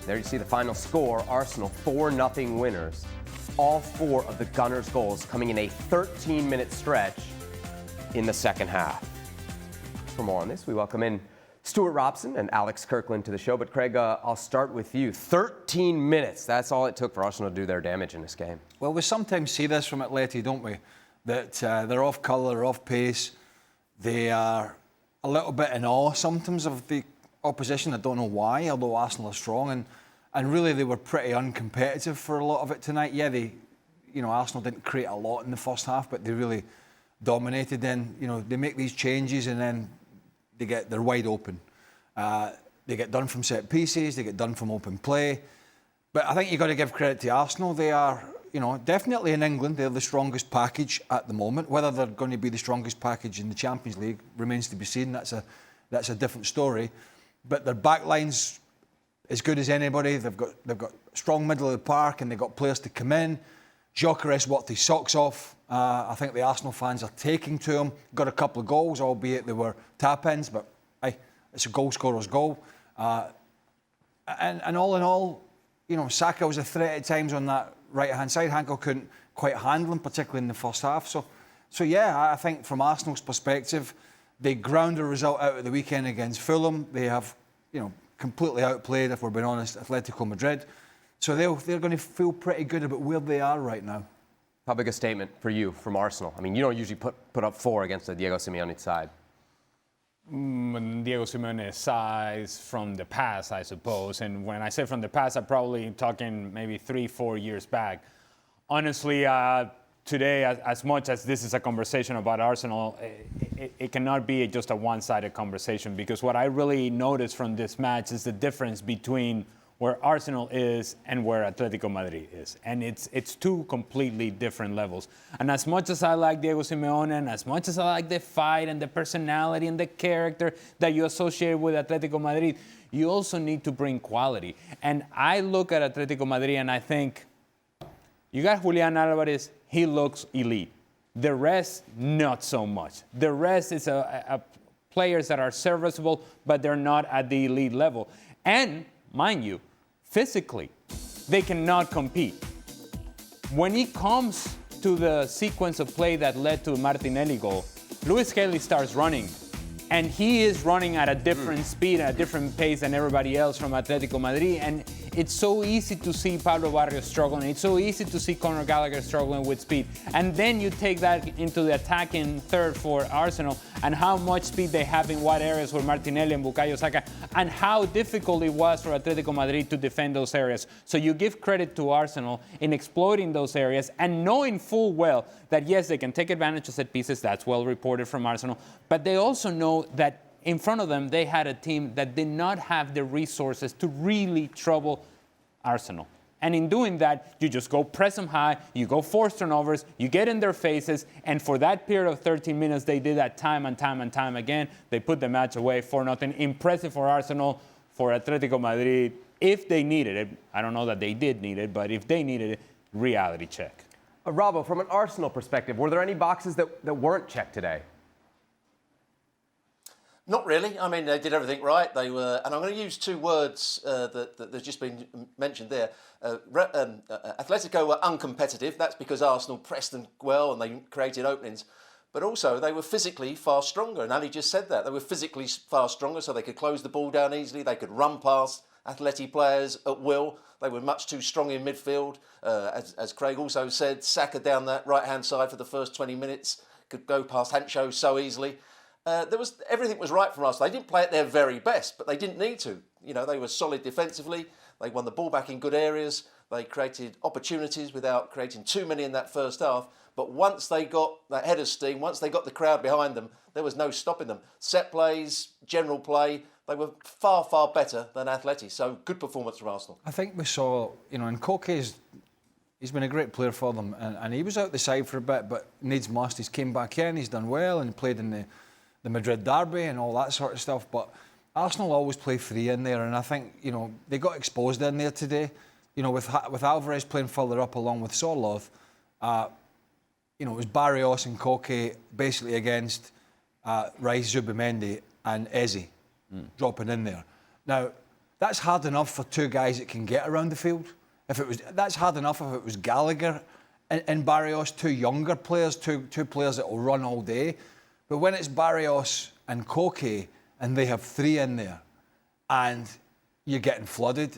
There you see the final score. Arsenal 4-0 winners. All 4 of the Gunners' goals coming in a 13-minute stretch in the second half. For more on this, we welcome in Stuart Robson and Alex Kirkland to the show. But Craig, I'll start with you. 13 minutes. That's all it took for Arsenal to do their damage in this game. Well, we sometimes see this from Atleti, don't we? That they're off colour, they're off pace. They are a little bit in awe sometimes of the opposition. I don't know why, although Arsenal are strong. And really, they were pretty uncompetitive for a lot of it tonight. Yeah, Arsenal didn't create a lot in the first half, but they really dominated. Then, they make these changes and then they're wide open. They get done from set pieces, they get done from open play. But I think you've got to give credit to Arsenal. They are, definitely in England, they're the strongest package at the moment. Whether they're going to be the strongest package in the Champions League remains to be seen. That's a different story. But their backline's as good as anybody. They've got strong middle of the park and they've got players to come in. Gyökeres worked his socks off. I think the Arsenal fans are taking to him. Got a couple of goals, albeit they were tap-ins, but hey, it's a goal scorer's goal. And all in all, Saka was a threat at times on that right-hand side. Hankel couldn't quite handle him, particularly in the first half. So yeah, I think from Arsenal's perspective, they ground a result out at the weekend against Fulham. They have, completely outplayed, if we're being honest, Atletico Madrid. So they're going to feel pretty good about where they are right now. How big a statement for you from Arsenal? I mean, you don't usually put up 4 against the Diego Simeone side. Diego Simeone's size from the past, I suppose. And when I say from the past, I'm probably talking maybe 3-4 years back. Honestly, today, as much as this is a conversation about Arsenal, it cannot be just a one-sided conversation, because what I really noticed from this match is the difference between where Arsenal is and where Atletico Madrid is. And it's 2 completely different levels. And as much as I like Diego Simeone, and as much as I like the fight and the personality and the character that you associate with Atletico Madrid, you also need to bring quality. And I look at Atletico Madrid and I think, you got Julian Alvarez, he looks elite. The rest, not so much. The rest is players that are serviceable, but they're not at the elite level. And, mind you, physically, they cannot compete. When it comes to the sequence of play that led to the Martinelli goal, Luis Kelly starts running. And he is running at a different speed, at a different pace than everybody else from Atletico Madrid. And it's so easy to see Pablo Barrios struggling. It's so easy to see Conor Gallagher struggling with speed. And then you take that into the attacking third for Arsenal and how much speed they have in wide areas for Martinelli and Bukayo Saka, and how difficult it was for Atletico Madrid to defend those areas. So you give credit to Arsenal in exploiting those areas and knowing full well that, yes, they can take advantage of set pieces. That's well reported from Arsenal. But they also know that in front of them, they had a team that did not have the resources to really trouble Arsenal. And in doing that, you just go press them high, you go force turnovers, you get in their faces, and for that period of 13 minutes, they did that time and time and time again. They put the match away 4-0. Impressive for Arsenal. For Atletico Madrid, if they needed it, I don't know that they did need it, but if they needed it, reality check. Robbo, from an Arsenal perspective, were there any boxes that weren't checked today? Not really. I mean, they did everything right. They were, and I'm going to use 2 words that have just been mentioned there. Atletico were uncompetitive. That's because Arsenal pressed them well and they created openings. But also, they were physically far stronger. And Ali just said that. They were physically far stronger, so they could close the ball down easily. They could run past Atleti players at will. They were much too strong in midfield. As Craig also said, Saka down that right-hand side for the first 20 minutes could go past Hancho so easily. Everything was right for us. They didn't play at their very best, but they didn't need to. They were solid defensively. They won the ball back in good areas. They created opportunities without creating too many in that first half. But once they got that head of steam, once they got the crowd behind them, there was no stopping them. Set plays, general play, they were far, far better than Atleti. So good performance from Arsenal. I think we saw, and Koke's, he's been a great player for them. And he was out the side for a bit, but needs must. He's came back in, he's done well and played in the Madrid derby and all that sort of stuff. But Arsenal always play free in there, and I think, they got exposed in there today. With Alvarez playing further up along with Sorloth, it was Barrios and Koke basically against Rice, Zubimendi and Eze dropping in there. Now, that's hard enough for two guys that can get around the field. That's hard enough if it was Gallagher and Barrios, two younger players, two players that will run all day. But when it's Barrios and Koke and they have three in there and you're getting flooded,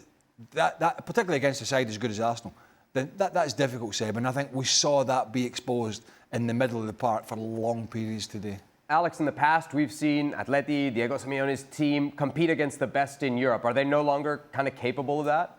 that particularly against a side as good as Arsenal, then that's difficult, Seb. And I think we saw that be exposed in the middle of the park for long periods today. Alex, in the past, we've seen Atleti, Diego Simeone's team, compete against the best in Europe. Are they no longer kind of capable of that?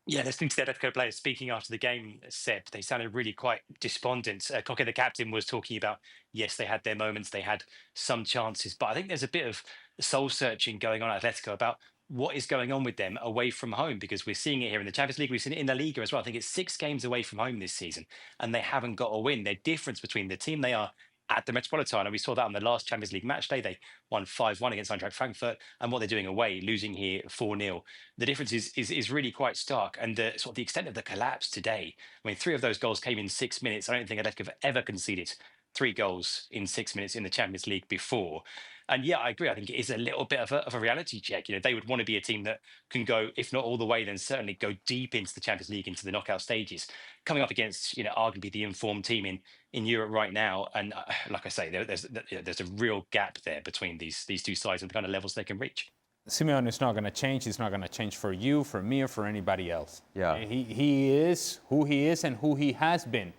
Yeah, listening to the Atletico players speaking after the game, Seb, they sounded really quite despondent. Koke, the captain, was talking about, yes, they had their moments, they had some chances, but I think there's a bit of soul searching going on at Atletico about what is going on with them away from home, because we're seeing it here in the Champions League, we've seen it in La Liga as well. I think it's 6 games away from home this season, and they haven't got a win. Their difference between the team they are at the Metropolitano, we saw that on the last Champions League match day. They won 5-1 against Eintracht Frankfurt, and what they're doing away, losing here 4-0. The difference is really quite stark, and the sort of the extent of the collapse today. I mean, 3 of those goals came in 6 minutes. I don't think Atletico have ever conceded 3 goals in 6 minutes in the Champions League before. And yeah, I agree. I think it is a little bit of a reality check. You know, they would want to be a team that can go, if not all the way, then certainly go deep into the Champions League, into the knockout stages, coming up against, you know, arguably the informed team in Europe right now. And like I say, there's a real gap there between these two sides and the kind of levels they can reach. Simeone is not going to change. He's not going to change for you, for me, or for anybody else. Yeah. He is who he is and who he has been.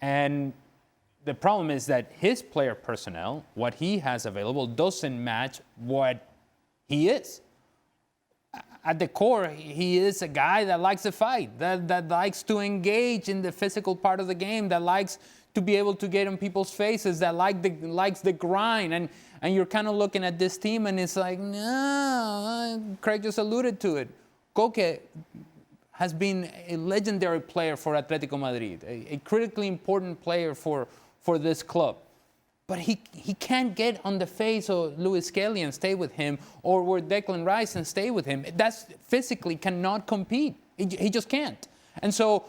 And the problem is that his player personnel, what he has available, doesn't match what he is. At the core, he is a guy that likes to fight, that likes to engage in the physical part of the game, that likes to be able to get in people's faces, that likes the grind. And you're kind of looking at this team and it's like, no, Craig just alluded to it. Koke has been a legendary player for Atletico Madrid, a critically important player for this club. But he can't get on the face of Luis Skelly and stay with him, or where Declan Rice and stay with him. That's physically cannot compete. He just can't. And so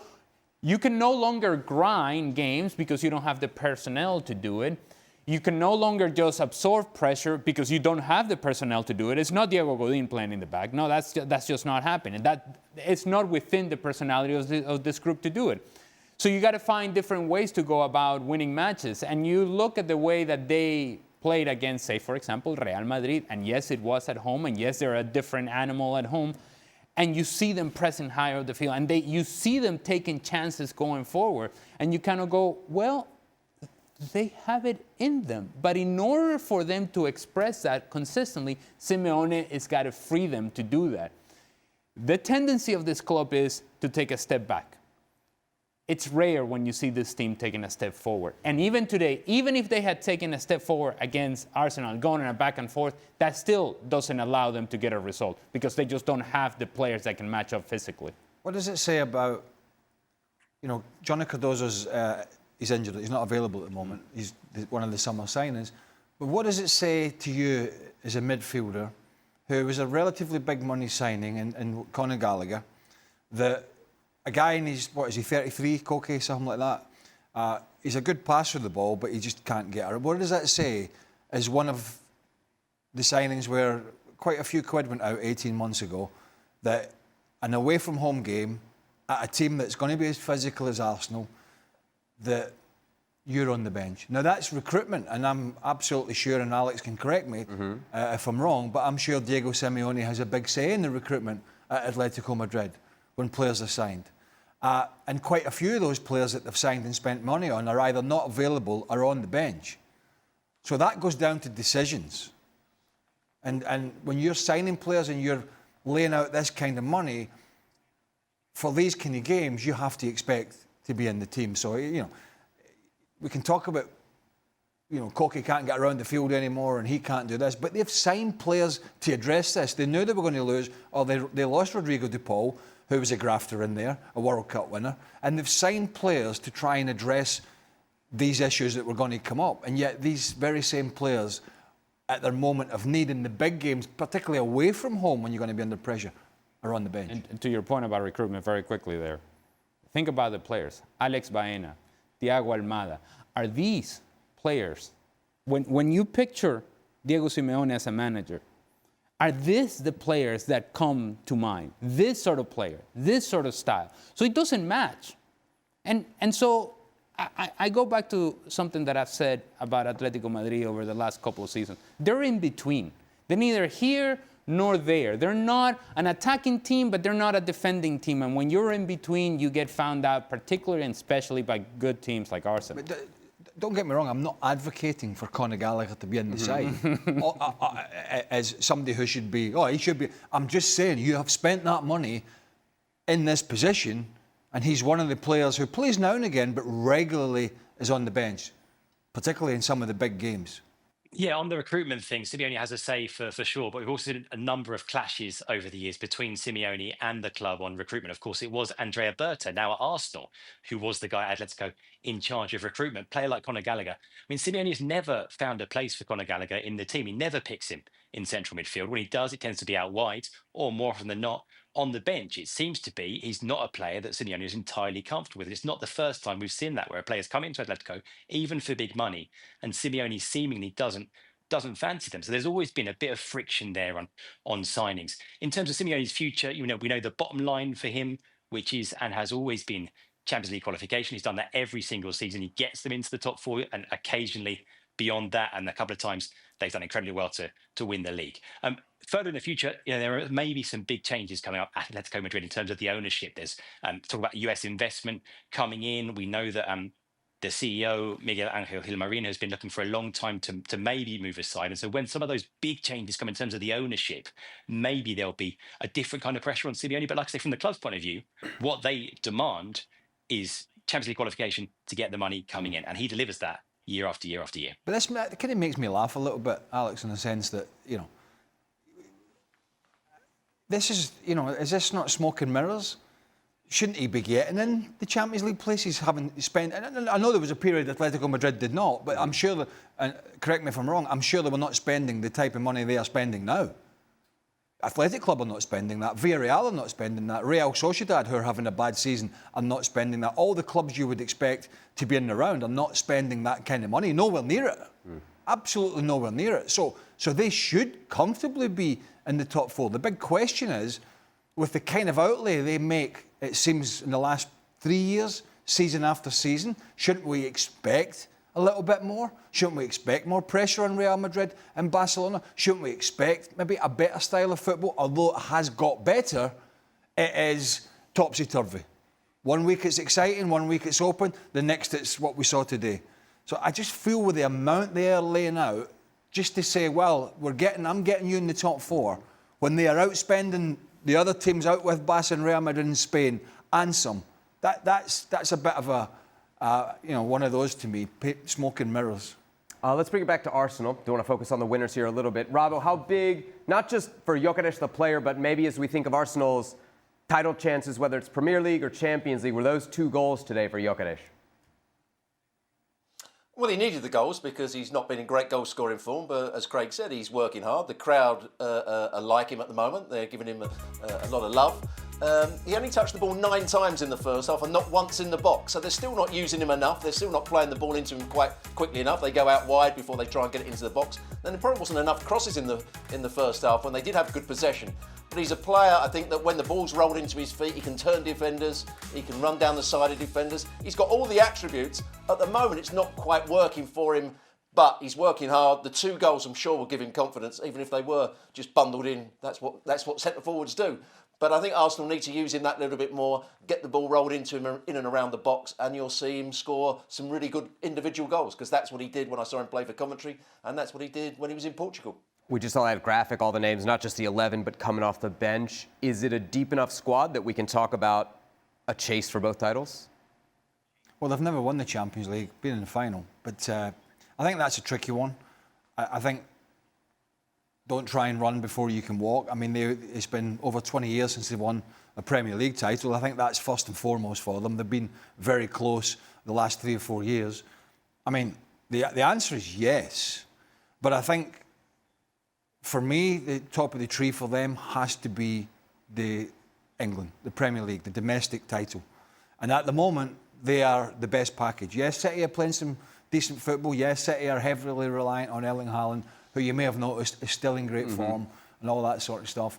you can no longer grind games because you don't have the personnel to do it. You can no longer just absorb pressure because you don't have the personnel to do it. It's not Diego Godin playing in the back. No, that's just not happening. It's not within the personality of this group to do it. So you got to find different ways to go about winning matches. And you look at the way that they played against, say, for example, Real Madrid. And yes, it was at home. And yes, they're a different animal at home. And you see them pressing higher up the field. And you see them taking chances going forward. And you kind of go, well, they have it in them. But in order for them to express that consistently, Simeone has got to free them to do that. The tendency of this club is to take a step back. It's rare when you see this team taking a step forward. And even today, even if they had taken a step forward against Arsenal, going in a back and forth, that still doesn't allow them to get a result because they just don't have the players that can match up physically. What does it say about, you know, Johnny Cardozo's he's injured, he's not available at the moment. He's one of the summer signings. But what does it say to you as a midfielder who was a relatively big money signing in Conor Gallagher, that a guy in his, what is he, 33, Koke, something like that. He's a good passer of the ball, but he just can't get it. What does that say as one of the signings where quite a few quid went out 18 months ago, that an away from home game at a team that's going to be as physical as Arsenal, that you're on the bench. Now that's recruitment, and I'm absolutely sure, and Alex can correct me if I'm wrong, but I'm sure Diego Simeone has a big say in the recruitment at Atletico Madrid when players are signed. And quite a few of those players that they've signed and spent money on are either not available or on the bench. So that goes down to decisions. And when you're signing players and you're laying out this kind of money, for these kind of games, you have to expect to be in the team. So, you know, we can talk about, you know, Koke can't get around the field anymore and he can't do this, but they've signed players to address this. They knew they were going to lose, or they lost Rodrigo de Paul, who was a grafter in there, a World Cup winner, and they've signed players to try and address these issues that were going to come up. And yet these very same players, at their moment of need in the big games, particularly away from home when you're going to be under pressure, are on the bench. And to your point about recruitment, very quickly there, think about the players. Alex Baena, Thiago Almada. Are these players, when you picture Diego Simeone as a manager, are this the players that come to mind? This sort of player, this sort of style. So it doesn't match. And so I go back to something that I've said about Atletico Madrid over the last couple of seasons. They're in between. They're neither here nor there. They're not an attacking team, but they're not a defending team. And when you're in between, you get found out, particularly and especially by good teams like Arsenal. But don't get me wrong, I'm not advocating for Conor Gallagher to be in the side as somebody who should be, he should be. I'm just saying, you have spent that money in this position, and he's one of the players who plays now and again, but regularly is on the bench, particularly in some of the big games. Yeah, on the recruitment thing, Simeone has a say for sure, but we've also seen a number of clashes over the years between Simeone and the club on recruitment. Of course, it was Andrea Berta, now at Arsenal, who was the guy at Atletico in charge of recruitment. A player like Conor Gallagher. I mean, Simeone has never found a place for Conor Gallagher in the team. He never picks him in central midfield. When he does, it tends to be out wide, or more often than not, on the bench. It seems to be he's not a player that Simeone is entirely comfortable with. It's not the first time we've seen that, where a player's come into Atletico, even for big money, and Simeone seemingly doesn't fancy them. So there's always been a bit of friction there on signings. In terms of Simeone's future, we know the bottom line for him, which is and has always been Champions League qualification. He's done that every single season. He gets them into the top four and occasionally beyond that. And a couple of times they've done incredibly well to win the league. Further in the future, there are maybe some big changes coming up at Atletico Madrid in terms of the ownership. There's talk about US investment coming in. We know that the CEO, Miguel Angel Gilmarin, has been looking for a long time to maybe move aside. And so when some of those big changes come in terms of the ownership, maybe there'll be a different kind of pressure on Simeone. But like I say, from the club's point of view, what they demand is Champions League qualification to get the money coming in. And he delivers that year after year after year. But this kind of makes me laugh a little bit, Alex, in the sense that, this is, is this not smoke and mirrors? Shouldn't he be getting in the Champions League places, having spent... And I know there was a period Atletico Madrid did not, but I'm sure, and correct me if I'm wrong, I'm sure they were not spending the type of money they are spending now. Athletic Club are not spending that. Villarreal are not spending that. Real Sociedad, who are having a bad season, are not spending that. All the clubs you would expect to be in the round are not spending that kind of money. Nowhere near it. Absolutely nowhere near it. So they should comfortably be in the top four. The big question is, with the kind of outlay they make, it seems, in the last 3 years, season after season, shouldn't we expect a little bit more? Shouldn't we expect more pressure on Real Madrid and Barcelona? Shouldn't we expect maybe a better style of football? Although it has got better, it is topsy-turvy. 1 week it's exciting, 1 week it's open, the next it's what we saw today. So I just feel with the amount they are laying out, just to say, well, I'm getting you in the top four, when they are outspending the other teams out with Barca and Real Madrid in Spain and some, that's a bit of one of those to me, smoke and mirrors. Let's bring it back to Arsenal. Do want to focus on the winners here a little bit. Rabo, how big, not just for Gyökeres the player, but maybe as we think of Arsenal's title chances, whether it's Premier League or Champions League, were those 2 goals today for Gyökeres? Well, he needed the goals because he's not been in great goal-scoring form, but as Craig said, he's working hard. The crowd are like him at the moment. They're giving him a lot of love. He only touched the ball 9 times in the first half and not once in the box, so they're still not using him enough. They're still not playing the ball into him quite quickly enough. They go out wide before they try and get it into the box. Then there probably wasn't enough crosses in the first half when they did have good possession. But he's a player, I think, that when the ball's rolled into his feet, he can turn defenders, he can run down the side of defenders. He's got all the attributes. At the moment, it's not quite working for him, but he's working hard. The 2 goals, I'm sure, will give him confidence, even if they were just bundled in. That's what centre-forwards do. But I think Arsenal need to use him that little bit more, get the ball rolled into him in and around the box, and you'll see him score some really good individual goals, because that's what he did when I saw him play for Coventry, and that's what he did when he was in Portugal. We just saw that graphic, all the names, not just the 11, but coming off the bench. Is it a deep enough squad that we can talk about a chase for both titles? Well, they've never won the Champions League, been in the final. But I think that's a tricky one. I think don't try and run before you can walk. I mean, it's been over 20 years since they've won a Premier League title. I think that's first and foremost for them. They've been very close the last 3 or 4 years. I mean, the answer is yes. But I think, for me, the top of the tree for them has to be the Premier League, the domestic title. And at the moment, they are the best package. Yes, City are playing some decent football. Yes, City are heavily reliant on Erling Haaland, who you may have noticed is still in great form. and all that sort of stuff.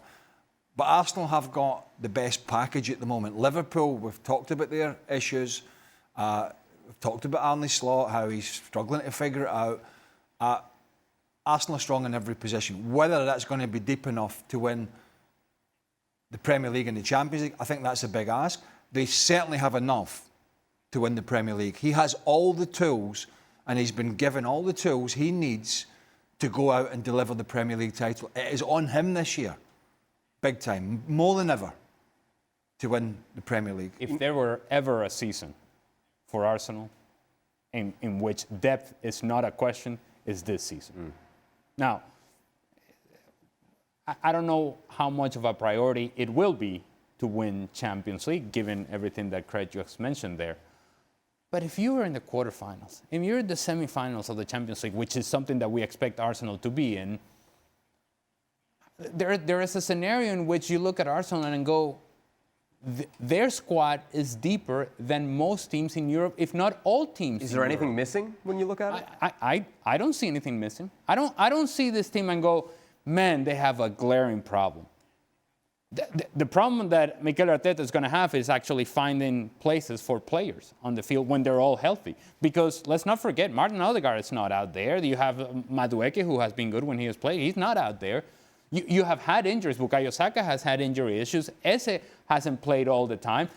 But Arsenal have got the best package at the moment. Liverpool, we've talked about their issues. We've talked about Arne Slot, how he's struggling to figure it out. Arsenal are strong in every position. Whether that's going to be deep enough to win the Premier League and the Champions League, I think that's a big ask. They certainly have enough to win the Premier League. He has all the tools, and he's been given all the tools he needs to go out and deliver the Premier League title. It is on him this year, big time, more than ever, to win the Premier League. If there were ever a season for Arsenal in which depth is not a question, it's this season. Now, I don't know how much of a priority it will be to win Champions League, given everything that Craig just mentioned there. But if you were in the quarterfinals, if you're in the semifinals of the Champions League, which is something that we expect Arsenal to be in, there is a scenario in which you look at Arsenal and go, their squad is deeper than most teams in Europe, if not all teams. Is there anything missing when you look at it? I don't see anything missing. I don't see this team and go, man, they have a glaring problem. The problem that Mikel Arteta is going to have is actually finding places for players on the field when they're all healthy. Because let's not forget, Martin Odegaard is not out there. You have Madueke, who has been good when he has played. He's not out there. You have had injuries. Bukayo Saka has had injury issues. Eze hasn't played all the time.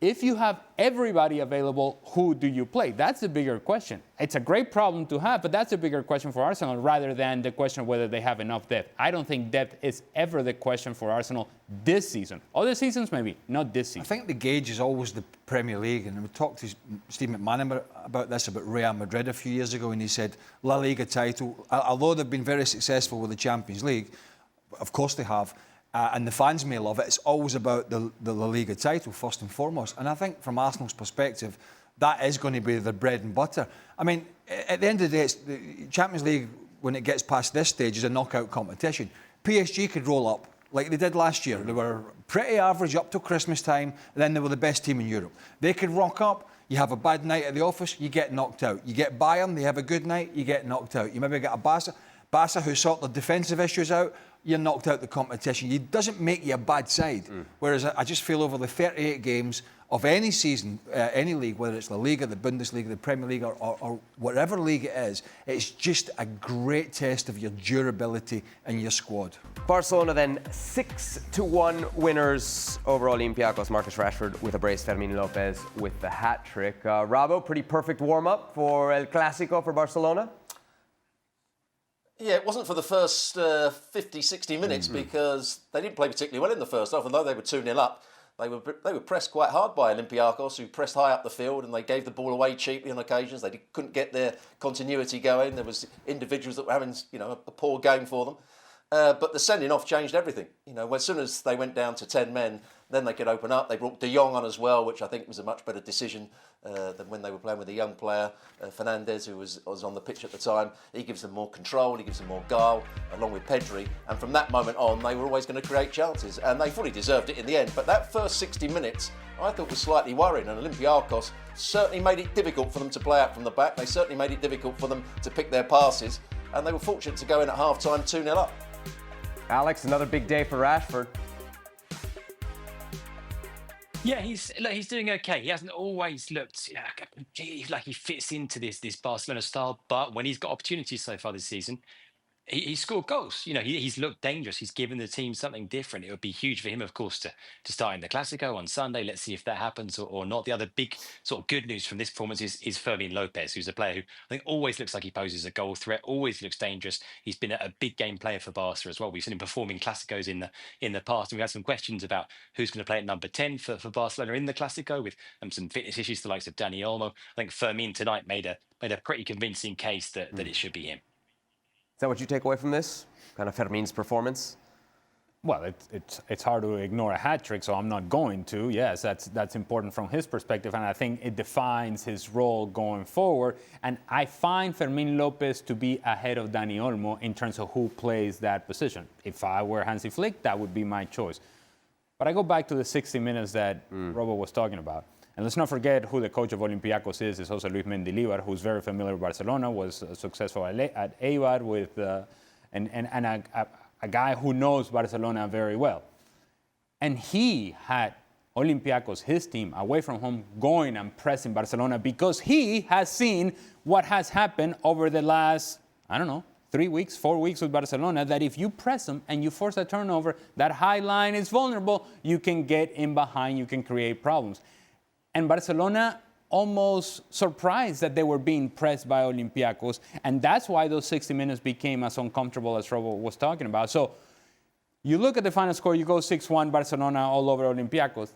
If you have everybody available, who do you play? That's the bigger question. It's a great problem to have, but that's a bigger question for Arsenal rather than the question of whether they have enough depth. I don't think depth is ever the question for Arsenal this season. Other seasons, maybe, not this season. I think the gauge is always the Premier League, and we talked to Steve McManaman about this, about Real Madrid a few years ago, and he said La Liga title, although they've been very successful with the Champions League, of course they have, and the fans may love it, it's always about the La Liga title first and foremost. And I think from Arsenal's perspective, that is going to be their bread and butter. I mean, at the end of the day, it's the Champions League, when it gets past this stage, is a knockout competition. PSG could roll up like they did last year. They were pretty average up till Christmas time, and then they were the best team in Europe. They could rock up. You have a bad night at the office, you get knocked out. You get Bayern, they have a good night, you get knocked out. You maybe get a Barca who sort the defensive issues out, you're knocked out the competition. It doesn't make you a bad side. Whereas I just feel over the 38 games of any season, any league, whether it's La Liga, the Bundesliga, the Premier League, or whatever league it is, it's just a great test of your durability and your squad. Barcelona then 6-1 winners over Olympiacos. Marcus Rashford with a brace, Fermin Lopez with the hat-trick. Rabo, pretty perfect warm-up for El Clásico for Barcelona? Yeah, it wasn't for the first 50, 60 minutes because they didn't play particularly well in the first half. Although they were 2-0 up, they were pressed quite hard by Olympiacos, who pressed high up the field, and they gave the ball away cheaply on occasions. They couldn't get their continuity going. There was individuals that were having, a poor game for them. But the sending off changed everything. As soon as they went down to 10 men, then they could open up. They brought De Jong on as well, which I think was a much better decision than when they were playing with a young player, Fernandez, who was on the pitch at the time. He gives them more control, he gives them more guile, along with Pedri. And from that moment on, they were always going to create chances. And they fully deserved it in the end. But that first 60 minutes, I thought was slightly worrying. And Olympiacos certainly made it difficult for them to play out from the back. They certainly made it difficult for them to pick their passes. And they were fortunate to go in at half-time 2-0 up. Alex, another big day for Rashford. Yeah, he's doing okay. He hasn't always looked like he fits into this Barcelona style, but when he's got opportunities so far this season, he's scored goals. He's looked dangerous. He's given the team something different. It would be huge for him, of course, to start in the Clásico on Sunday. Let's see if that happens or not. The other big sort of good news from this performance is Fermin Lopez, who's a player who I think always looks like he poses a goal threat, always looks dangerous. He's been a big game player for Barca as well. We've seen him performing Clásicos in the past, and we had some questions about who's going to play at number 10 for Barcelona in the Clásico with some fitness issues, the likes of Dani Olmo. I think Fermin tonight made a pretty convincing case that it should be him. Is that what you take away from this? Kind of Fermin's performance? Well, it's hard to ignore a hat-trick, so I'm not going to. Yes, that's important from his perspective, and I think it defines his role going forward. And I find Fermin Lopez to be ahead of Dani Olmo in terms of who plays that position. If I were Hansi Flick, that would be my choice. But I go back to the 60 minutes that Robo was talking about. And let's not forget who the coach of Olympiacos is. It's also Luis Mendilibar, who's very familiar with Barcelona, was successful at Eibar with, and a guy who knows Barcelona very well. And he had Olympiacos, his team, away from home, going and pressing Barcelona because he has seen what has happened over the last, 3 weeks, 4 weeks with Barcelona, that if you press them and you force a turnover, that high line is vulnerable, you can get in behind, you can create problems. And Barcelona almost surprised that they were being pressed by Olympiacos, and that's why those 60 minutes became as uncomfortable as Robo was talking about. So you look at the final score, you go 6-1, Barcelona all over Olympiacos.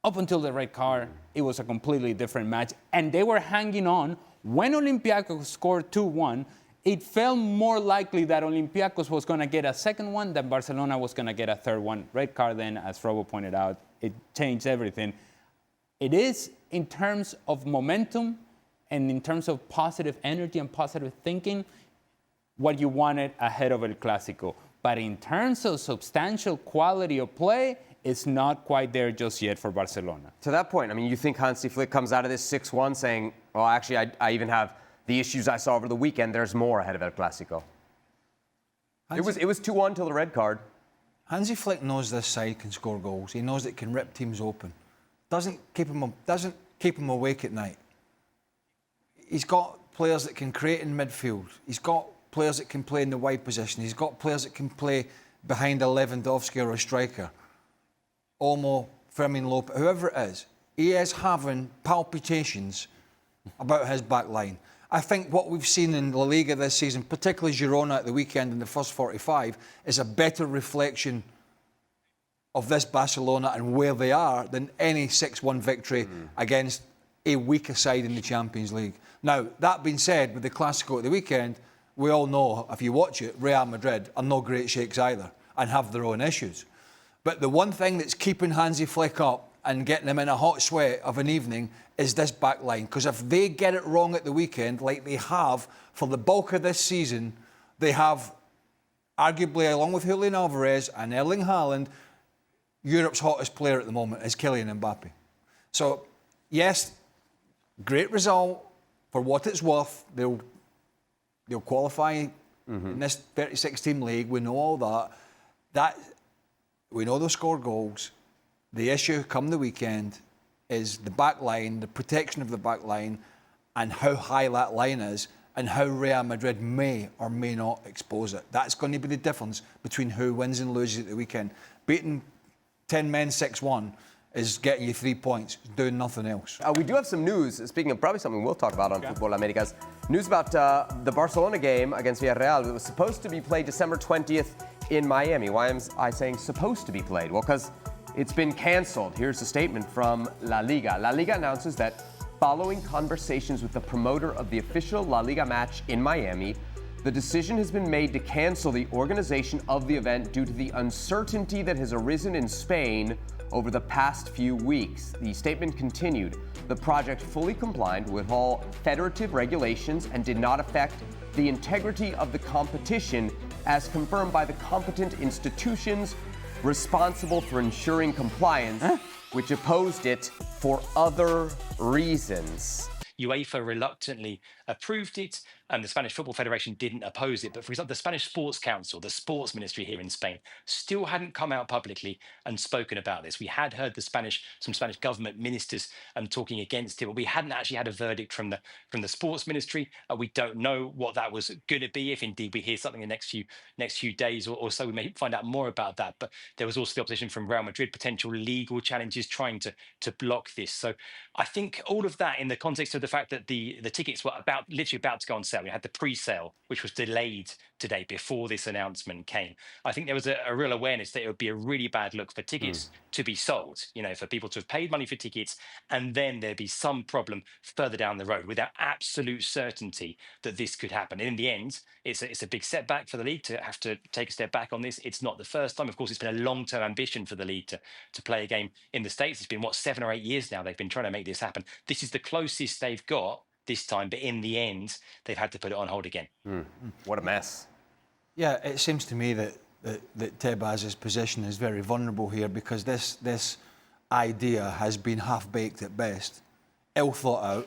Up until the red card, it was a completely different match, and they were hanging on. When Olympiacos scored 2-1, it felt more likely that Olympiacos was going to get a second one than Barcelona was going to get a third one. Red card then, as Robo pointed out, it changed everything. It is, in terms of momentum and in terms of positive energy and positive thinking, what you wanted ahead of El Clásico. But in terms of substantial quality of play, it's not quite there just yet for Barcelona. To that point, you think Hansi Flick comes out of this 6-1 saying, well, actually, I even have the issues I saw over the weekend. There's more ahead of El Clásico. It was 2-1 till the red card. Hansi Flick knows this side can score goals. He knows it can rip teams open. Doesn't keep him awake at night. He's got players that can create in midfield. He's got players that can play in the wide position. He's got players that can play behind a Lewandowski or a striker. Olmo, Fermin Lopez, whoever it is. He is having palpitations about his back line. I think what we've seen in La Liga this season, particularly Girona at the weekend in the first 45, is a better reflection of this Barcelona and where they are than any 6-1 victory against a weaker side in the Champions League. Now, that being said, with the Clásico at the weekend, we all know, if you watch it, Real Madrid are no great shakes either and have their own issues. But the one thing that's keeping Hansi Flick up and getting him in a hot sweat of an evening is this back line. Because if they get it wrong at the weekend, like they have for the bulk of this season, they have, arguably, along with Julian Alvarez and Erling Haaland, Europe's hottest player at the moment is Kylian Mbappe. So, yes, great result for what it's worth. They'll qualify in this 36-team league. We know all that. We know they'll score goals. The issue come the weekend is the back line, the protection of the back line, and how high that line is, and how Real Madrid may or may not expose it. That's going to be the difference between who wins and loses at the weekend. Beating 10 men 6-1 is getting you 3 points, doing nothing else. We do have some news, speaking of probably something we'll talk about on Football Americas. News about the Barcelona game against Villarreal. It was supposed to be played December 20th in Miami. Why am I saying supposed to be played? Well, because it's been canceled. Here's a statement from La Liga. La Liga announces that following conversations with the promoter of the official La Liga match in Miami, the decision has been made to cancel the organization of the event due to the uncertainty that has arisen in Spain over the past few weeks. The statement continued, the project fully complied with all federative regulations and did not affect the integrity of the competition as confirmed by the competent institutions responsible for ensuring compliance, which opposed it for other reasons. UEFA reluctantly approved it, and the Spanish Football Federation didn't oppose it. But for example, the Spanish Sports Council, the sports ministry here in Spain, still hadn't come out publicly and spoken about this. We had heard some Spanish government ministers talking against it, but we hadn't actually had a verdict from the sports ministry. We don't know what that was going to be. If indeed we hear something in the next few days or so, we may find out more about that. But there was also the opposition from Real Madrid, potential legal challenges trying to block this. So I think all of that in the context of the fact that the tickets were literally about to go on sale. We had the pre-sale, which was delayed today before this announcement came. I think there was a real awareness that it would be a really bad look for tickets to be sold, for people to have paid money for tickets and then there'd be some problem further down the road without absolute certainty that this could happen. And in the end, it's a big setback for the league to have to take a step back on this. It's not the first time. Of course, it's been a long-term ambition for the league to play a game in the States. It's been, 7 or 8 years now they've been trying to make this happen. This is the closest they've got this time, but in the end, they've had to put it on hold again. What a mess. Yeah, it seems to me that Tebas's position is very vulnerable here because this idea has been half-baked at best, ill thought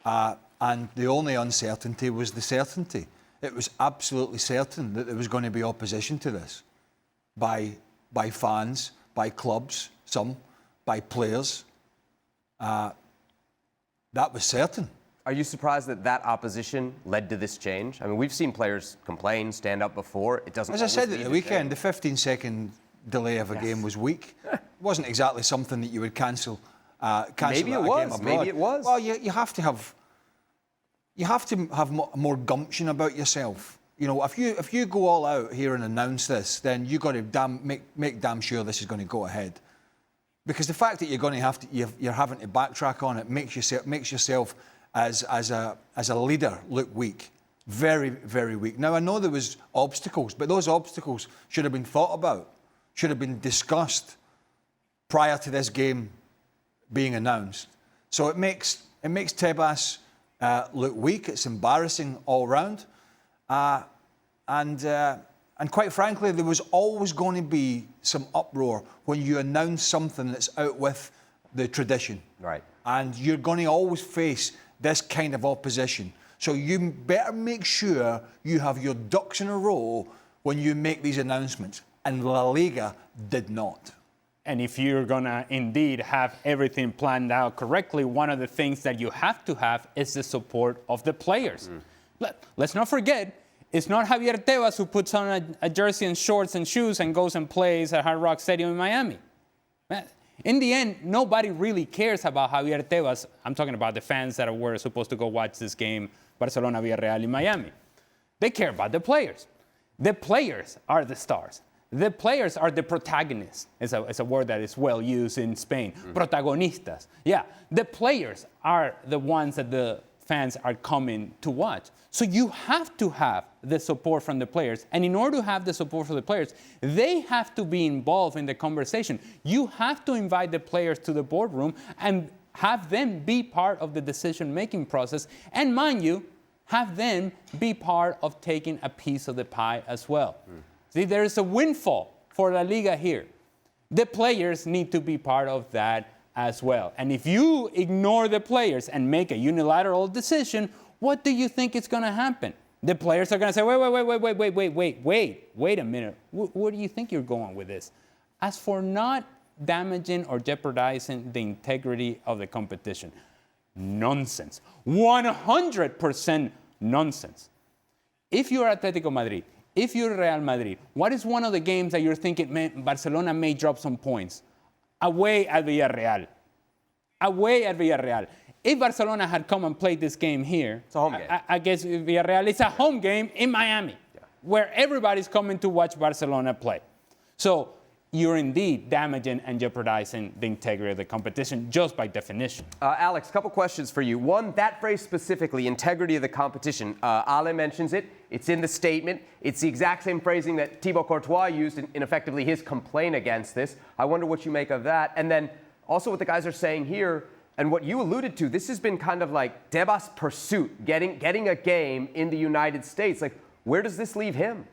out, and the only uncertainty was the certainty. it was absolutely certain that there was going to be opposition to this by fans, by clubs, some, by players. That was certain. Are you surprised that that opposition led to this change? I mean, we've seen players complain, stand up before. It doesn't. As I said at lead the to weekend, change. the 15-second delay of a game was weak. It wasn't exactly something that you would cancel. Maybe it was. Maybe it was. Well, you have to have more gumption about yourself. You know, if you go all out here and announce this, then you got to make damn sure this is going to go ahead. Because the fact that you're going to have to, you're having to backtrack on it makes yourself as a leader look weak, very, very weak. Now I know there was obstacles, but those obstacles should have been thought about, should have been discussed prior to this game being announced. So it makes Tebas look weak. It's embarrassing all round, and quite frankly, there was always going to be some uproar when you announce something that's out with the tradition. Right. And you're going to always face this kind of opposition. So you better make sure you have your ducks in a row when you make these announcements. And La Liga did not. And if you're going to indeed have everything planned out correctly, one of the things that you have to have is the support of the players. Let's not forget, it's not Javier Tebas who puts on a jersey and shorts and shoes and goes and plays at Hard Rock Stadium in Miami. In the end, nobody really cares about Javier Tebas. I'm talking about the fans that were supposed to go watch this game, Barcelona, Villarreal in Miami. They care about the players. The players are the stars. The players are the protagonists. It's a word that is well used in Spain. Protagonistas. Yeah, the players are the ones that the fans are coming to watch. So you have to have the support from the players. And in order to have the support from the players, they have to be involved in the conversation. You have to invite the players to the boardroom and have them be part of the decision-making process. And mind you, have them be part of taking a piece of the pie as well. See, there is a windfall for La Liga here. The players need to be part of that as well. And if you ignore the players and make a unilateral decision, what do you think is going to happen? The players are going to say, wait a minute. Where do you think you're going with this? As for not damaging or jeopardizing the integrity of the competition, nonsense. 100% nonsense. If you're Atletico Madrid, if you're Real Madrid, what is one of the games that you're thinking, man, Barcelona may drop some points? Away at Villarreal. Away at Villarreal. If Barcelona had come and played this game here, it's a home game. I guess Villarreal, it's a home game in Miami, where everybody's coming to watch Barcelona play. So you're indeed damaging and jeopardizing the integrity of the competition just by definition. Alex, a couple questions for you. One, that phrase specifically, integrity of the competition. Ale mentions it. It's in the statement. It's the exact same phrasing that Thibaut Courtois used in effectively his complaint against this. I wonder what you make of that. And then also what the guys are saying here, and what you alluded to, this has been kind of like Tebas' pursuit, getting a game in the United States. Like, where does this leave him?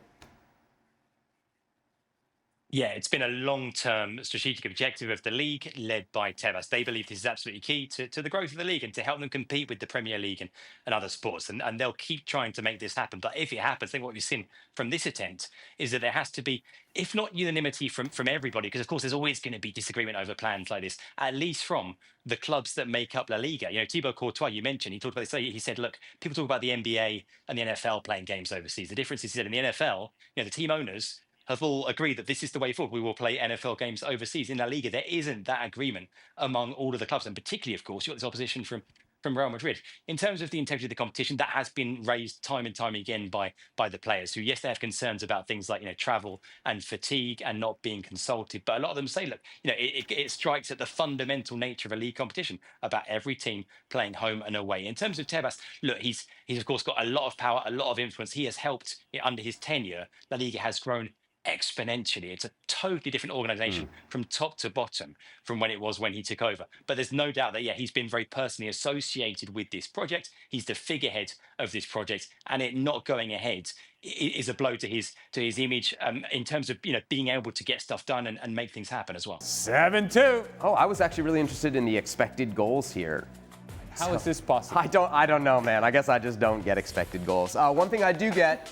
Yeah, it's been a long-term strategic objective of the league led by Tebas. They believe this is absolutely key to the growth of the league and to help them compete with the Premier League and other sports. And they'll keep trying to make this happen. But if it happens, I think what we've seen from this attempt is that there has to be, if not unanimity from everybody, because of course there's always going to be disagreement over plans like this, at least from the clubs that make up La Liga. You know, Thibaut Courtois, you mentioned, he talked about this. He said, look, people talk about the NBA and the NFL playing games overseas. The difference is that in the NFL, you know, the team owners have all agreed that this is the way forward. We will play NFL games overseas. In La Liga, there isn't that agreement among all of the clubs, and particularly, of course, you've got this opposition from Real Madrid. In terms of the integrity of the competition, that has been raised time and time again by the players who, yes, they have concerns about things like, you know, travel and fatigue and not being consulted. But a lot of them say, look, you know, it strikes at the fundamental nature of a league competition about every team playing home and away. In terms of Tebas, look, he's of course got a lot of power, a lot of influence. He has helped under his tenure. La Liga has grown exponentially. It's a totally different organization from top to bottom from when it was when he took over. But there's no doubt that, yeah, he's been very personally associated with this project. He's the figurehead of this project, and it not going ahead is a blow to his image in terms of, you know, being able to get stuff done and make things happen as well. 7-2. Oh, I was actually really interested in the expected goals here. How is this possible? I don't know, man. I guess I just don't get expected goals. One thing I do get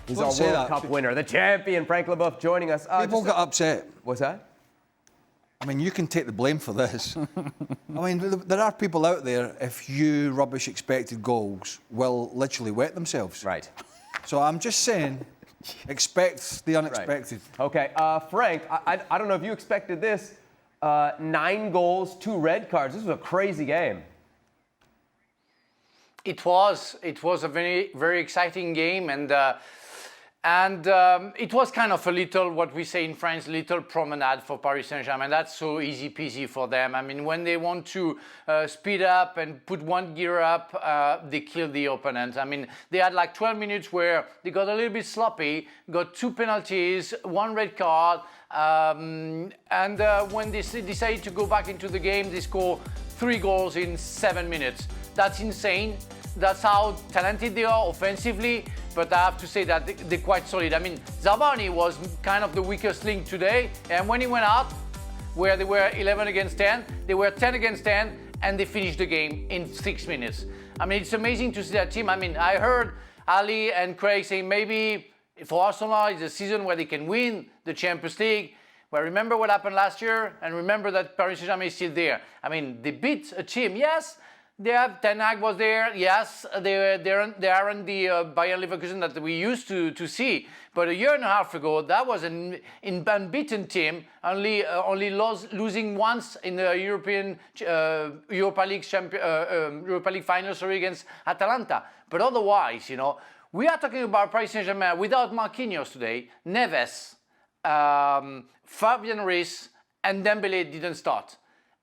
is our World Cup winner, the champion, Frank Leboeuf, joining us. People got upset. What's that? I mean, you can take the blame for this. I mean, there are people out there, if you rubbish expected goals, will literally wet themselves. Right. So I'm just saying, expect the unexpected. Right. Okay, Frank, I don't know if you expected this. 9 goals, 2 red cards. This was a crazy game. It was a very, very exciting game, and it was kind of a little, what we say in France, little promenade for Paris Saint-Germain. That's so easy peasy for them. I mean, when they want to speed up and put one gear up, they kill the opponent. I mean, they had like 12 minutes where they got a little bit sloppy, got 2 penalties, 1 red card, and when they decided to go back into the game, they score 3 goals in 7 minutes. That's insane. That's how talented they are offensively, but I have to say that they're quite solid. I mean, Zabani was kind of the weakest link today, and when he went out, where they were 11 against 10, they were 10 against 10, and they finished the game in 6 minutes. I mean, it's amazing to see that team. I mean, I heard Ali and Craig saying maybe for Arsenal, it's a season where they can win the Champions League. Well, remember what happened last year, and remember that Paris Saint-Germain is still there. I mean, they beat a team, yes. They have Ten Hag was there, yes. They aren't the Bayern Leverkusen that we used to see. But a year and a half ago, that was an unbeaten team, only losing once in the Europa League final, against Atalanta. But otherwise, you know, we are talking about Paris Saint-Germain without Marquinhos today. Neves, Fabian Ruiz, and Dembélé didn't start.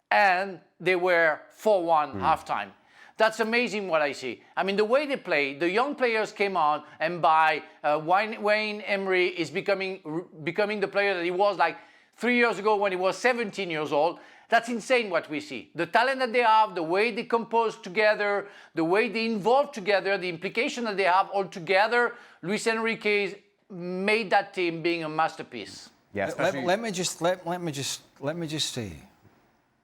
And they were 4-1 halftime. That's amazing what I see. I mean, the way they play, the young players came on, and by Wayne Emery is becoming the player that he was like 3 years ago when he was 17 years old. That's insane what we see. The talent that they have, the way they compose together, the way they involve together, the implication that they have all together. Luis Enrique made that team being a masterpiece. Yes. Let me just say,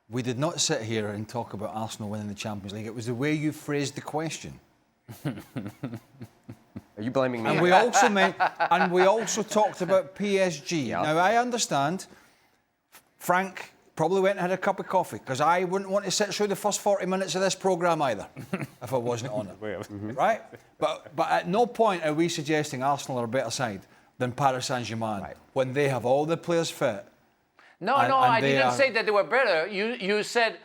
we did not sit here and talk about Arsenal winning the Champions League. It was the way you phrased the question. Are you blaming me? And we also talked about PSG. Yeah. Now I understand Frank probably went and had a cup of coffee, because I wouldn't want to sit through the first 40 minutes of this programme either if I wasn't on it. Right? But at no point are we suggesting Arsenal are a better side than Paris Saint-Germain when they have all the players fit. No, I didn't say that they were better. You said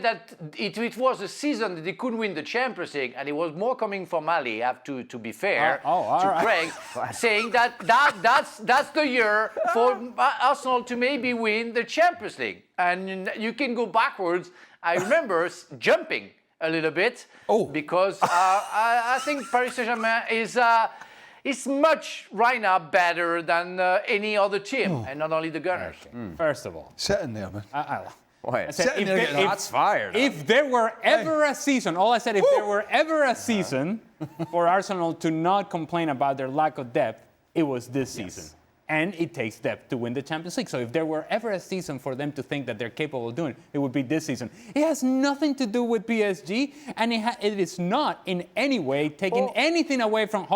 that it was a season that they couldn't win the Champions League, and it was more coming from Ali, I have to be fair to Craig, saying that's the year for Arsenal to maybe win the Champions League. And you can go backwards. I remember jumping a little bit because I think Paris Saint-Germain is much right now better than any other team, and not only the Gunners. Okay. First of all, sitting there, man. I said, That's fired. If there were ever a season, all I said, if there were ever a season for Arsenal to not complain about their lack of depth, it was this season. And it takes depth to win the Champions League. So if there were ever a season for them to think that they're capable of doing, it would be this season. It has nothing to do with PSG, and it is not in any way taking anything away from,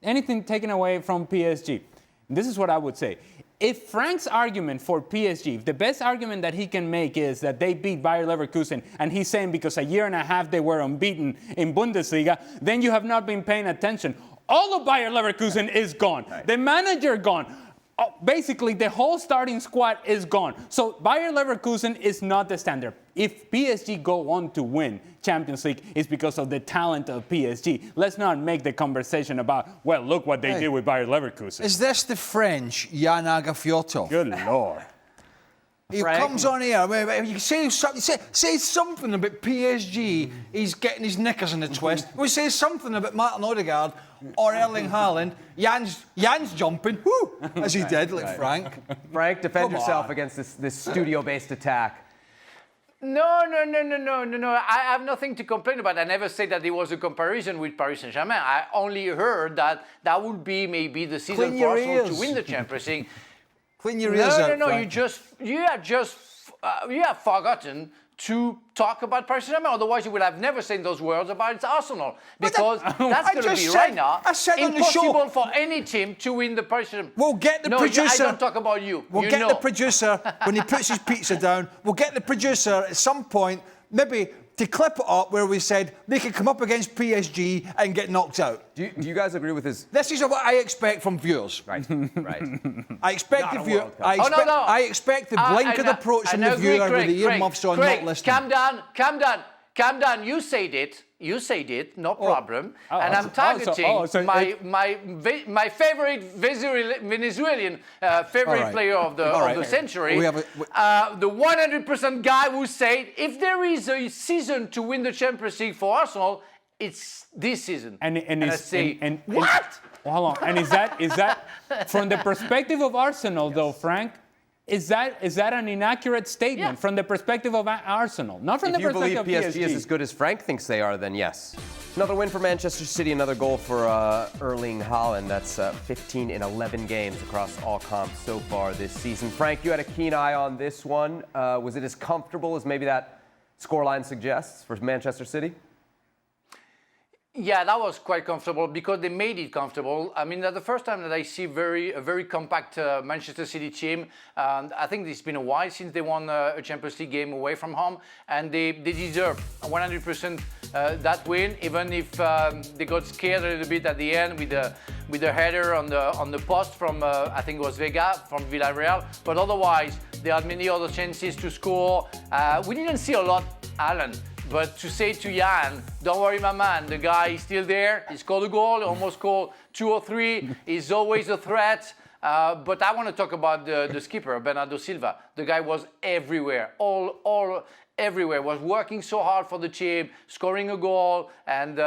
anything taken away from PSG. This is what I would say. If Frank's argument for PSG, if the best argument that he can make is that they beat Bayer Leverkusen, and he's saying because a year and a half they were unbeaten in Bundesliga, then you have not been paying attention. All of Bayer Leverkusen is gone. Right. The manager gone. Basically, the whole starting squad is gone. So Bayer Leverkusen is not the standard. If PSG go on to win Champions League, it's because of the talent of PSG. Let's not make the conversation about, well, look what they did with Bayer Leverkusen. Is this the French Jan Agafiotto? Good Lord. He comes on here, you say something about PSG, he's getting his knickers in a twist. We say something about Martin Odegaard or Erling Haaland, Jan's jumping, as he did, like Frank. Frank, defend yourself against this studio-based attack. No. I have nothing to complain about. I never said that there was a comparison with Paris Saint-Germain. I only heard that would be maybe the season for Arsenal to win the Champions League. Clean your ears out, No. Frank. You have forgotten to talk about Paris Saint-Germain. Otherwise, you would have never said those words about Arsenal, because that's going to be right now impossible for any team to win the Paris Saint-Germain. We'll get the producer. I don't talk about you. We'll get the producer when he puts his pizza down. We'll get the producer at some point, maybe to clip it up where we said they could come up against PSG and get knocked out. Do you guys agree with his? This is what I expect from viewers. Right. I expect the viewer. No. I expect the blinkered approach from the viewer with the earmuffs on, not listening. Calm down. You said it. No problem. And I'm targeting my favorite Venezuelan player of the century. The 100% guy who said if there is a season to win the Champions League for Arsenal, it's this season. What? Hold on. And is that from the perspective of Arsenal, though, Frank? Is that an inaccurate statement from the perspective of Arsenal, not from the perspective of PSG? If you believe PSG is as good as Frank thinks they are, then yes. Another win for Manchester City, another goal for Erling Haaland. That's 15 in 11 games across all comps so far this season. Frank, you had a keen eye on this one. Was it as comfortable as maybe that scoreline suggests for Manchester City? Yeah, that was quite comfortable because they made it comfortable. I mean, that's the first time that I see a very compact Manchester City team. I think it's been a while since they won a Champions League game away from home, and they deserve 100% that win, even if they got scared a little bit at the end with the header on the post from I think it was Vega from Villarreal. But otherwise, they had many other chances to score. We didn't see a lot, Alan. But to say to Jan, don't worry, my man, the guy is still there. He scored a goal, almost scored 2 or 3. He's always a threat. But I want to talk about the skipper, Bernardo Silva. The guy was everywhere, all everywhere. Was working so hard for the team, scoring a goal, and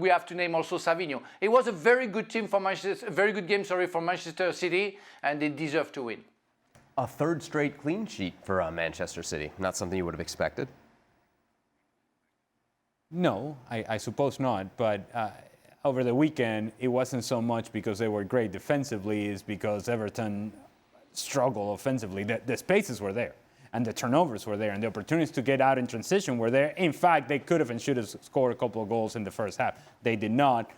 we have to name also Savinho. It was a very good team for very good game, for Manchester City, and they deserve to win. A third straight clean sheet for Manchester City. Not something you would have expected. No, I suppose not. But over the weekend, it wasn't so much because they were great defensively, it's because Everton struggled offensively. The spaces were there, and the turnovers were there, and the opportunities to get out in transition were there. In fact, they could have and should have scored a couple of goals in the first half. They did not.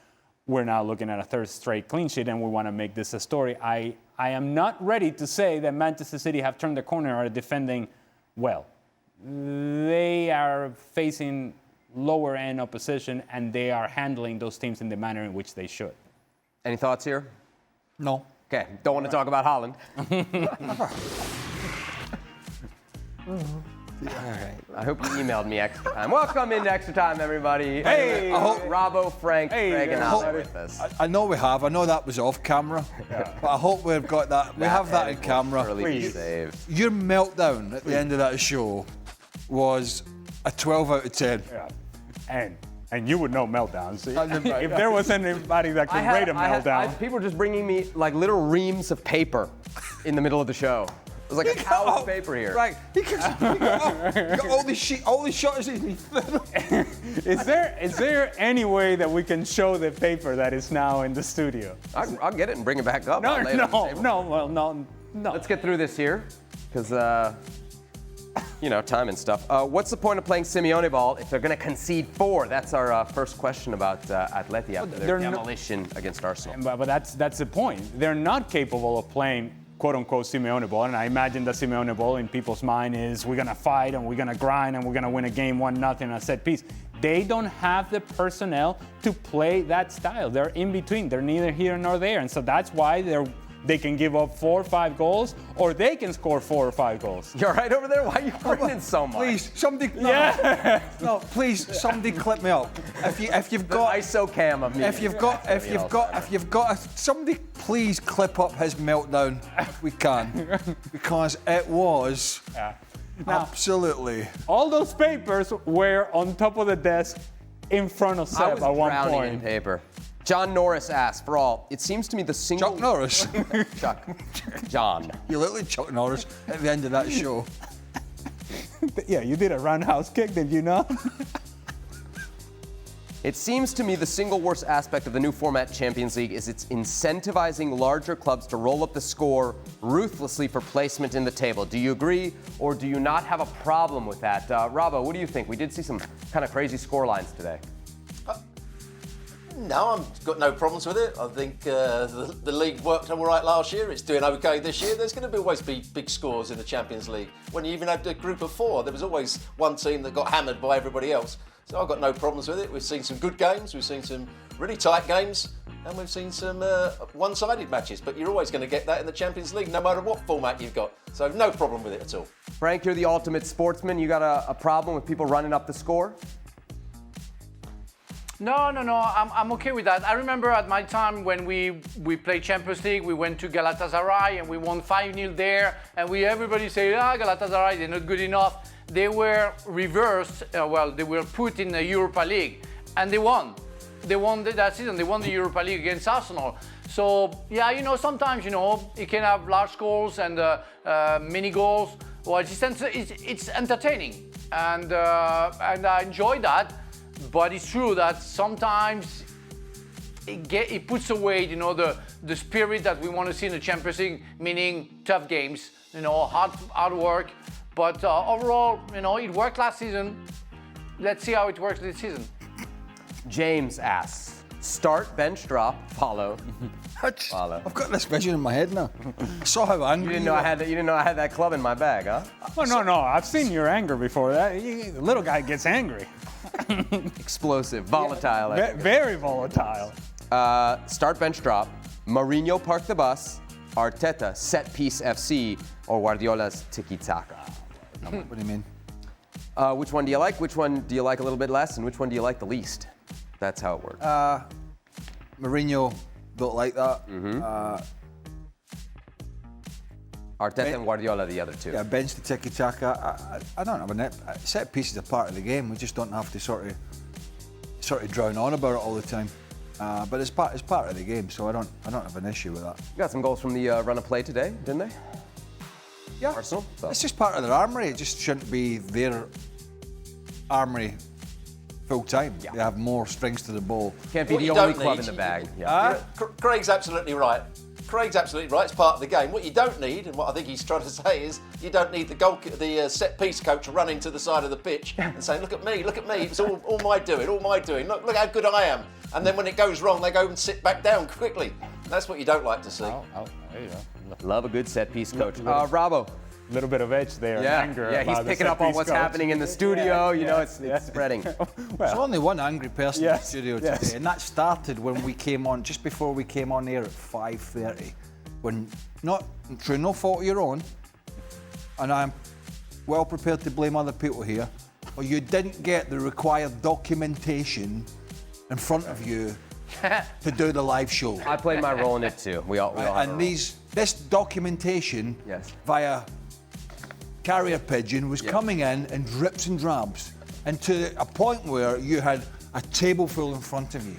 We're now looking at a third straight clean sheet, and we want to make this a story. I am not ready to say that Manchester City have turned the corner or are defending well. They are facing lower-end opposition, and they are handling those teams in the manner in which they should. Any thoughts here? No. Okay, don't want to talk about Haaland. All right. I hope you emailed me extra time. Welcome into Extra Time, everybody. Hey! I hope Robbo, Frank, Greg, and Al are with us. I know we have. I know that was off camera. Yeah. But I hope we've got that. We have that in camera. Please. Your meltdown at the end of that show was a 12 out of 10. Yeah. And you would know meltdowns. If there was anybody that could rate a meltdown. People were just bringing me like little reams of paper in the middle of the show. It was like a cow of paper here. Right. He got all these shots in his Is there any way that we can show the paper that is now in the studio? I'll get it and bring it back up. No. Let's get through this here, because time and stuff. What's the point of playing Simeone ball if they're going to concede 4? That's our first question about Atleti after their demolition against Arsenal. But that's the point. They're not capable of playing quote-unquote Simeone ball, and I imagine the Simeone ball in people's mind is we're going to fight and we're going to grind and we're going to win a game 1-0 on a set piece. They don't have the personnel to play that style. They're in between. They're neither here nor there, and so that's why they can give up 4 or 5 goals, or they can score 4 or 5ve goals. You're right over there? Why are you grinning so much? Please, somebody. Please, somebody clip me up. If you've got ISO cam of me. If you've got somebody, please clip up his meltdown if we can, because it was absolutely. All those papers were on top of the desk in front of Seb at one point. In paper. John Norris asks, for all, it seems to me the single... Chuck Norris? John. You look like Chuck Norris at the end of that show. Yeah, you did a roundhouse kick, did you not? It seems to me the single worst aspect of the new format Champions League is it's incentivizing larger clubs to roll up the score ruthlessly for placement in the table. Do you agree, or do you not have a problem with that? Robbo, what do you think? We did see some kind of crazy score lines today. No, I've got no problems with it. I think the league worked all right last year. It's doing okay this year. There's going to always be big scores in the Champions League. When you even had a group of 4, there was always one team that got hammered by everybody else. So I've got no problems with it. We've seen some good games. We've seen some really tight games. And we've seen some one-sided matches. But you're always going to get that in the Champions League, no matter what format you've got. So no problem with it at all. Frank, you're the ultimate sportsman. You got a problem with people running up the score? No. I'm okay with that. I remember at my time when we played Champions League, we went to Galatasaray and we won 5-0 there. And everybody said, Galatasaray, they're not good enough. They were reversed. They were put in the Europa League, and they won. They won that season. They won the Europa League against Arsenal. So yeah, sometimes you can have large goals and mini goals. Well, it's entertaining, and I enjoy that. But it's true that sometimes it puts away, the spirit that we want to see in the Champions League, meaning tough games, hard work. But overall, it worked last season. Let's see how it works this season. James asks, start, bench, drop, follow. Follow. I've got this vision in my head now. I saw how angry You didn't know I had that club in my bag, huh? Oh, no. I've seen your anger before. The little guy gets angry. Explosive, volatile. Very volatile. Start, bench, drop. Mourinho, park the bus. Arteta, set piece FC. Or Guardiola's tiki-taka. What do you mean? Which one do you like? Which one do you like a little bit less? And which one do you like the least? That's how it works. Mourinho, don't like that. Arteta and Guardiola, the other two. Yeah, bench the tiki-taka. I don't have a net. Set pieces are part of the game. We just don't have to sort of drown on about it all the time. But it's part of the game, so I don't have an issue with that. Got some goals from the run of play today, didn't they? Yeah, Arsenal. So. It's just part of their armoury. It just shouldn't be their armoury full time. Yeah. They have more strings to the ball. Can't be What the you only don't club need- in the bag. Yeah. Craig's absolutely right. It's part of the game. What you don't need, and what I think he's trying to say is, you don't need the set piece coach running to the side of the pitch and saying, "Look at me! It's all my doing. Look how good I am." And then when it goes wrong, they go and sit back down quickly. That's what you don't like to see. There you go. Love a good set piece coach. Robbo. A little bit of edge there, anger. Yeah, he's about the picking up on set-piece what's coach. happening in the studio. It's spreading. There's only one angry person in the Yes, studio yes. today, and that started when we came on, just before we came on air at 5:30. When, not through no fault of your own, and I'm well prepared to blame other people here, but you didn't get the required documentation in front of you to do the live show. I played my role in it too. We all have And our this documentation Yes. via carrier pigeon was coming in drips and drabs, and to a point where you had a table full in front of you.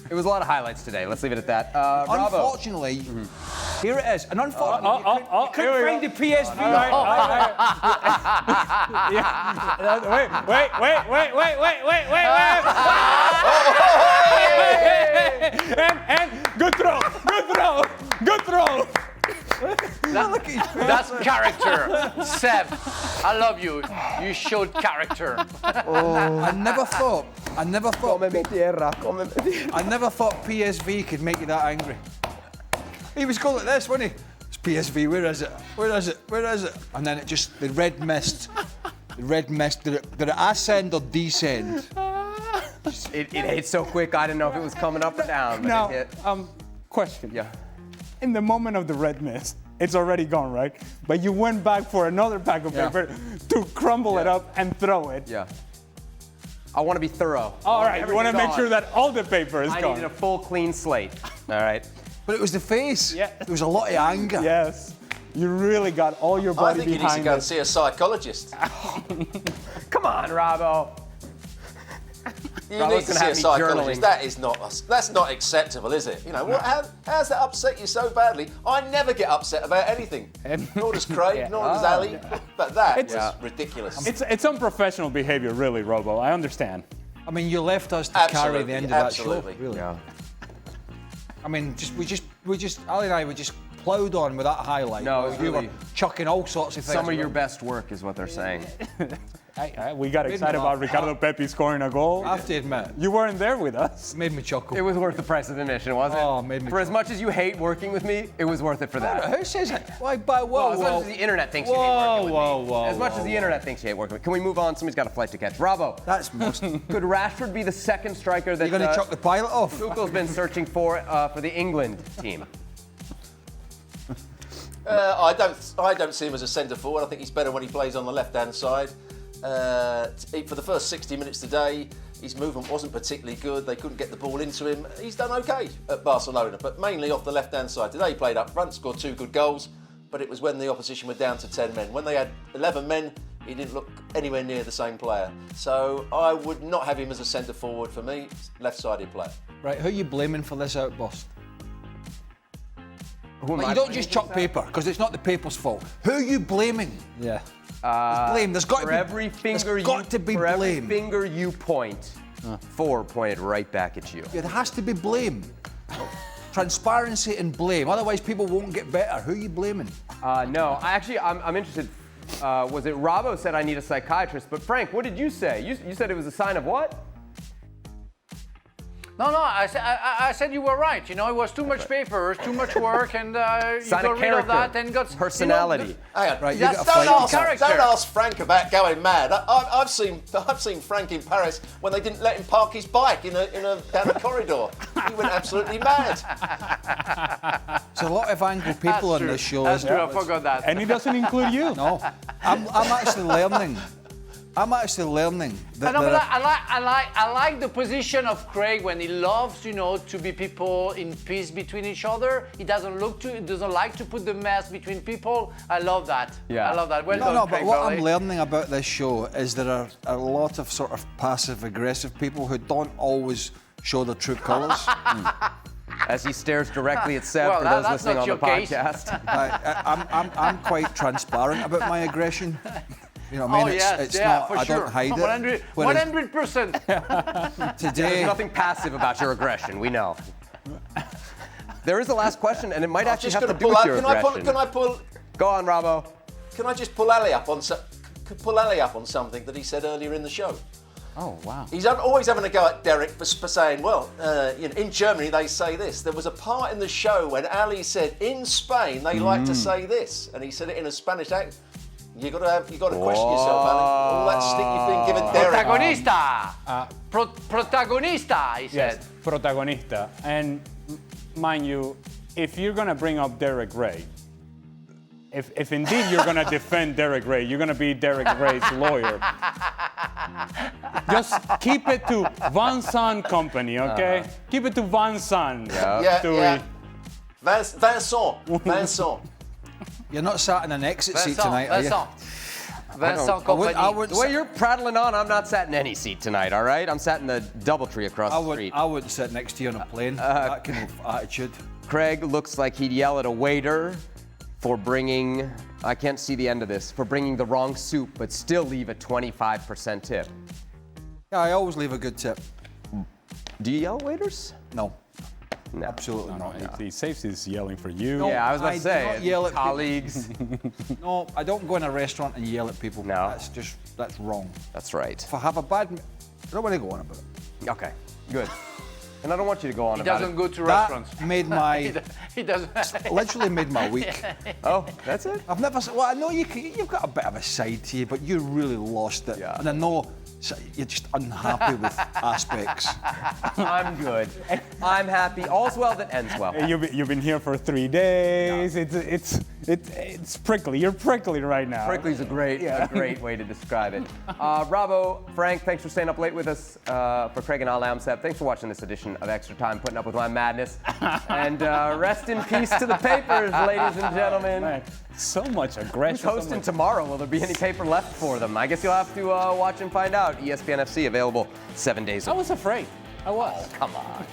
It was a lot of highlights today. Let's leave it at that. Robbo. Unfortunately, here it is. And unfortunately, you couldn't here we find go. the PSV. Wait. And good throw. That's character. Seb, I love you. You showed character. I never thought PSV could make you that angry. He was going like this, wasn't he? It's PSV, where is it? And then the red mist, did it ascend or descend? It hit so quick, I didn't know if it was coming up or down. But Now, it hit. question. Yeah. In the moment of the red mist, it's already gone, right? But you went back for another pack of paper to crumble it up and throw it. Yeah. I want to be thorough. All right, you want to Everything's make sure gone. that all the paper is I gone. needed a full clean slate. All right. But it was the face. Yeah. There was a lot of anger. Yes. You really got all your I body think he needs to behind go and it. see a psychologist. Come on, Robbo. You Robbo's need to gonna see have a me psychologist. journaling. That's not acceptable, is it? How's that upset you so badly? I never get upset about anything. Nor does Craig, nor does Ali. But that is ridiculous. It's unprofessional behavior, really, Robo. I understand. I mean, you left us to carry the Absolutely, end of absolutely. that show, really. Yeah. I mean, Ali and I were just ploughed on with that highlight. No, it was you really- were chucking all sorts of things. Some of your around. best work is what they're saying. We got excited laugh. about Ricardo Pepi scoring a goal. I have to admit, You weren't there with us. it made me chuckle. It was worth the price of admission, wasn't it? Oh, made me For as chuckle. much as you hate working with me, it was worth it for that. Who says it? Why, whoa, Well, as much whoa. as the internet thinks you hate working with Whoa, me. whoa, As much as the internet thinks you hate working with me. Can we move on? Somebody's got a flight to catch. Bravo. That's most. You're Could Rashford be the second striker that going to chuck the pilot off? Tuchel's been searching for the England team? I don't see him as a centre forward. I think he's better when he plays on the left-hand side. For the first 60 minutes today, his movement wasn't particularly good. They couldn't get the ball into him. He's done okay at Barcelona, but mainly off the left-hand side. Today he played up front, scored 2 good goals, but it was when the opposition were down to 10 men. When they had 11 men, he didn't look anywhere near the same player. So I would not have him as a centre forward for me, left-sided player. Right, who are you blaming for this outburst? Who am Like, I you don't blaming just for chuck that? paper, because it's not the paper's fault. Who are you blaming? Yeah. There's blame. There's got to For be. every finger there's got to be for every blame. finger you point, 4 pointed right back at you. Yeah, there has to be blame. Transparency and blame. Otherwise, people won't get better. Who are you blaming? No, I'm interested. Was it Robbo said I need a psychiatrist? But Frank, what did you say? You said it was a sign of what? No, I said you were right. You know, it was too much papers, too much work, and you Sign got of rid of character, that and got personality. Hang on. Right, you That's got a don't fight. ask- character. Don't ask Frank about going mad. I've seen Frank in Paris when they didn't let him park his bike in a down a corridor. He went absolutely mad. There's a lot of angry people on this show. That's isn't true. there? I forgot that. And it doesn't include you. No, I'm actually learning. I'm actually learning that No, there but are- I like the position of Craig when he loves, you know, to be people in peace between each other. He doesn't like to put the mess between people. I love that. Yeah. I love that. Well No, done, no, but Craig what Burley. I'm learning about this show is there are a lot of sort of passive-aggressive people who don't always show their true colours. As he stares directly at Seb Well, for those that's listening not on the your case. podcast. I'm quite transparent about my aggression. You know what I mean? Oh, yes, it's yeah, not. for I sure. don't hide it. 100%. There's Today, nothing passive about your aggression. We know. There is a last question, and it might actually have to do with your aggression. Can I pull? Go on, Robbo. Can I just pull Ali up on something that he said earlier in the show? Oh, wow. He's always having a go at Derek for saying, well, you know, in Germany they say this. There was a part in the show when Ali said, in Spain they like to say this, and he said it in a Spanish accent. You got to question yourself, Ali. All that stick you've been giving Derek. Protagonista. Protagonista, he said. Yes, protagonista. And mind you, if you're going to bring up Derek Ray, if indeed you're going to defend Derek Ray, you're going to be Derek Ray's lawyer. Just keep it to Vincent Company, okay? Keep it to Vincent. Yeah. Vincent. you're not sat in an exit seat tonight, are you? Vincent Company. I would The way you're prattling on, I'm not sat in any seat tonight, all right? I'm sat in the Doubletree across the street. I wouldn't sit next to you on a plane. That kind of attitude. Craig looks like he'd yell at a waiter for bringing, I can't see the end of this, for bringing the wrong soup, but still leave a 25% tip. Yeah, I always leave a good tip. Do you yell at waiters? No, No. absolutely not. He saves his yelling for you. No. Yeah, I was about I to do say, not yell at people. colleagues. No, I don't go in a restaurant and yell at people. No. That's wrong. That's right. If I have a bad, I don't want to go on about it. Okay, good. And I don't want you to go on He about doesn't it. go to restaurants. That made my, He doesn't. literally made my week. Oh, that's it? I've never. Well, I know you've got a bit of a side to you, but you really lost it. Yeah. And I know you're just unhappy with aspects. I'm good. I'm happy. All's well that ends well. You've been here for 3 days. It's prickly. You're prickly right now. Prickly's a great way to describe it. Bravo, Frank, thanks for staying up late with us. For Craig and Ali, I'm Seb. Thanks for watching this edition of Extra Time, putting up with my madness. And rest in peace to the papers, ladies and gentlemen. Man, so much aggression. Who's hosting tomorrow? Will there be any paper left for them? I guess you'll have to watch and find out. ESPN FC available 7 days a I week. was afraid. I was. Come on.